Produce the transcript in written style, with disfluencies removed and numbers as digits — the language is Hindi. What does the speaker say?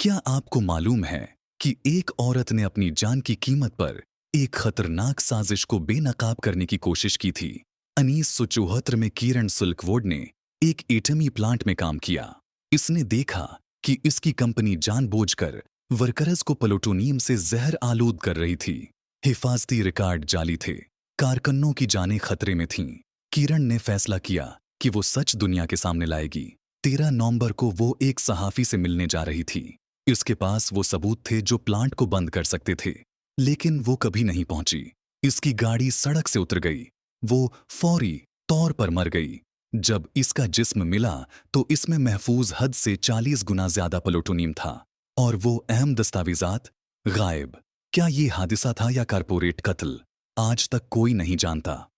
क्या आपको मालूम है कि एक औरत ने अपनी जान की कीमत पर एक खतरनाक साजिश को बेनकाब करने की कोशिश की थी? 1974 में किरण सिल्कवुड ने एक एटमी प्लांट में काम किया। इसने देखा कि इसकी कंपनी जानबूझकर वर्कर्स को प्लूटोनियम से जहर आलूद कर रही थी। हिफाजती रिकॉर्ड जाली थे, कारकुनों की जानें खतरे में थीं। किरण ने फैसला किया कि वो सच दुनिया के सामने लाएगी। 13 नवंबर को वो एक सहाफी से मिलने जा रही थी। इसके पास वो सबूत थे जो प्लांट को बंद कर सकते थे, लेकिन वो कभी नहीं पहुंची। इसकी गाड़ी सड़क से उतर गई। वो फौरी तौर पर मर गई। जब इसका जिस्म मिला तो इसमें महफूज हद से 40 गुना ज्यादा प्लूटोनियम था और वो अहम दस्तावेजात गायब। क्या ये हादसा था या कारपोरेट कत्ल? आज तक कोई नहीं जानता।